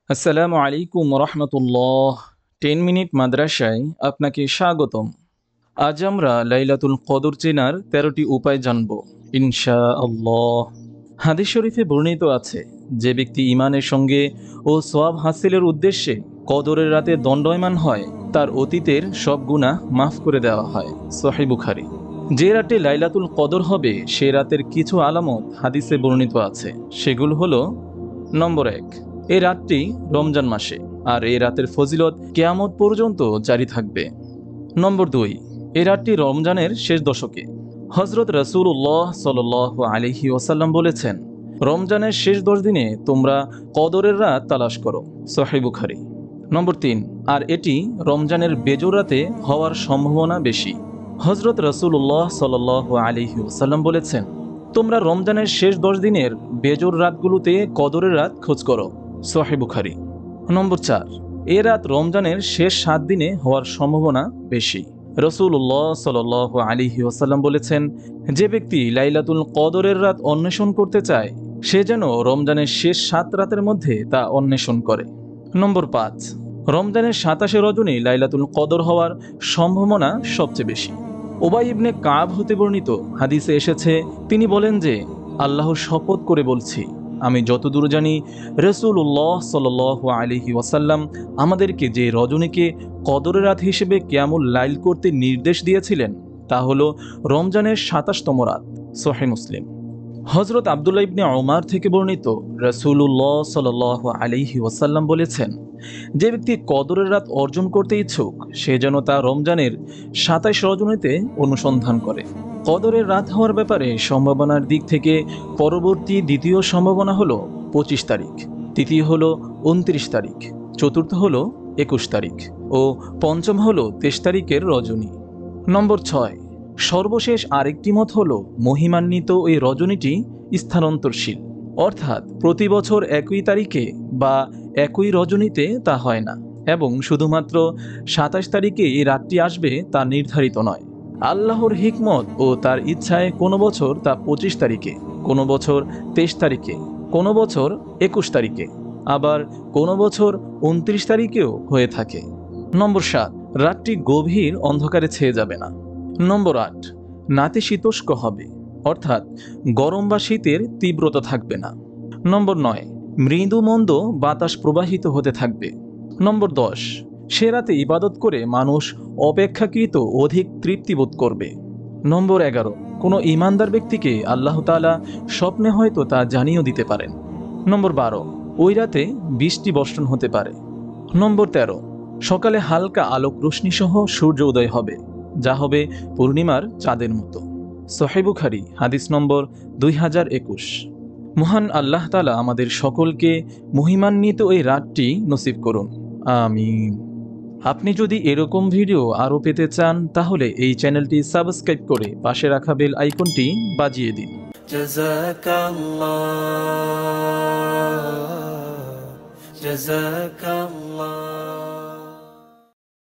আসসালামু আলাইকুম রহমতুল্লাহ। 10 মিনিট মাদ্রাসায় আপনাকে স্বাগতম। আজ আমরা লাইলাতুল কদর চেনার 13টি উপায় জানব ইনশাআল্লাহ। হাদিস শরীফে বর্ণিত আছে, যে ব্যক্তি ঈমানের সঙ্গে ও সওয়াব হাসিলের উদ্দেশ্যে কদরের রাতে দণ্ডায়মান হয়, তার অতীতের সব গুনাহ মাফ করে দেওয়া হয়। সহিহ বুখারী। যে রাতে লাইলাতুল কদর হবে সে রাতের কিছু আলামত হাদিসে বর্ণিত আছে। সেগুলো হলো: নম্বর 1, এই রাতটি রমজান মাসে, আর এই রাতের ফজিলত কিয়ামত পর্যন্ত জারি থাকবে। নম্বর 2, এই রাতটি রমজানের শেষ দশকে। হযরত রাসূলুল্লাহ সাল্লাল্লাহু আলাইহি ওয়াসাল্লাম বলেছেন, রমজানের শেষ 10 দিনে তোমরা কদরের রাত তালাশ করো। সহিহ বুখারী। নম্বর 3, আর এটি রমজানের বেজোর রাতে হওয়ার সম্ভাবনা বেশি। হযরত রাসূলুল্লাহ সাল্লাল্লাহু আলাইহি ওয়াসাল্লাম বলেছেন, তোমরা রমজানের শেষ 10 দিনের বেজোর রাতগুলোতে কদরের রাত খোঁজ করো। সহিহ বুখারী। নম্বর 4, এ রাত রমজানের শেষ 7 দিনে হওয়ার সম্ভাবনা বেশি। রাসূলুল্লাহ সাল্লাল্লাহু আলাইহি ওয়াসাল্লাম বলেছেন, যে ব্যক্তি লাইলাতুল কদরের রাত অন্বেষণ করতে চায় সে যেন রমজানের শেষ 7 রাতের মধ্যে তা অন্বেষণ করে। নম্বর 5, রমজানের 27 রজনী লাইলাতুল কদর হওয়ার সম্ভাবনা সবচেয়ে বেশি। উবাই ইবনে কাব হতে বর্ণিত হাদিসে এসেছে, তিনি বলেন যে, আল্লাহর শপথ করে বলছি, আমি যতদূর জানি রাসূলুল্লাহ সাল্লাল্লাহু আলাইহি ওয়াসাল্লাম আমাদেরকে যে রজনীকে কদরের রাত হিসেবে কিয়ামুল লাইল করতে নির্দেশ দিয়েছিলেন তা হলো রমজানের 27তম রাত। সহিহ মুসলিম। হযরত আব্দুল্লাহ ইবনে ওমর থেকে বর্ণিত, রাসূলুল্লাহ সাল্লাল্লাহু আলাইহি ওয়াসাল্লাম বলেছেন, যে ব্যক্তি কদরের রাত অর্জন করতে ইচ্ছুক সে যেন তা রমজানের 27 রজনীতে অনুসন্ধান করে। কদরের রাত হওয়ার ব্যাপারে সম্ভাবনার দিক থেকে পরবর্তী দ্বিতীয় সম্ভাবনা হলো 25 তারিখ, তৃতীয় হলো 29 তারিখ, চতুর্থ হলো 21 তারিখ ও পঞ্চম হলো 23 তারিখের রজনী। নম্বর 6, সর্বশেষ আরেকটি মত হলো মহিমান্বিত ওই রজনীটি স্থানান্তরশীল, অর্থাৎ প্রতি বছর একই তারিখে বা একই রজনীতে তা হয় না, এবং শুধুমাত্র 27 তারিখে এই রাতটি আসবে তা নির্ধারিত নয়। আল্লাহর হিকমত ও তার ইচ্ছায় কোনো বছর তা 25 তারিখে, কোনো বছর 23 তারিখে, কোনো বছর 21 তারিখে, আবার কোনো বছর 29 তারিখেও হয়ে থাকে। নম্বর 7, রাতটি গভীর অন্ধকারে ছেয়ে যাবে না। নম্বর 8, নাতিশীতোষ্ণ হবে, অর্থাৎ গরম বা শীতের তীব্রতা থাকবে না। নম্বর 9, মৃদু মন্দ বাতাস প্রবাহিত হতে থাকবে। নম্বর 10, সে রাতে ইবাদত করে মানুষ অপেক্ষাকৃত অধিক তৃপ্তিবোধ করবে। নম্বর 11, কোনো ঈমানদার ব্যক্তিকে আল্লাহ তাআলা স্বপ্নে হয়তো তা জানিয়েও দিতে পারেন। নম্বর 12, ওই রাতে বৃষ্টি বর্ষণ হতে পারে। নম্বর 13, সকালে হালকা আলোক রশ্মি সহ সূর্য উদয় হবে, যা হবে পূর্ণিমার চাঁদের মতো। সহিহ বুখারী, হাদিস নম্বর 2021। মহান আল্লাহ তাআলা আমাদের সকলকে মহিমান্বিত এই রাতটি নসিব করুন, আমিন। আপনি যদি এরকম ভিডিও আরও পেতে চান তাহলে এই চ্যানেলটি সাবস্ক্রাইব করে পাশে রাখা বেল আইকনটি বাজিয়ে দিন। জাযাকাল্লাহ।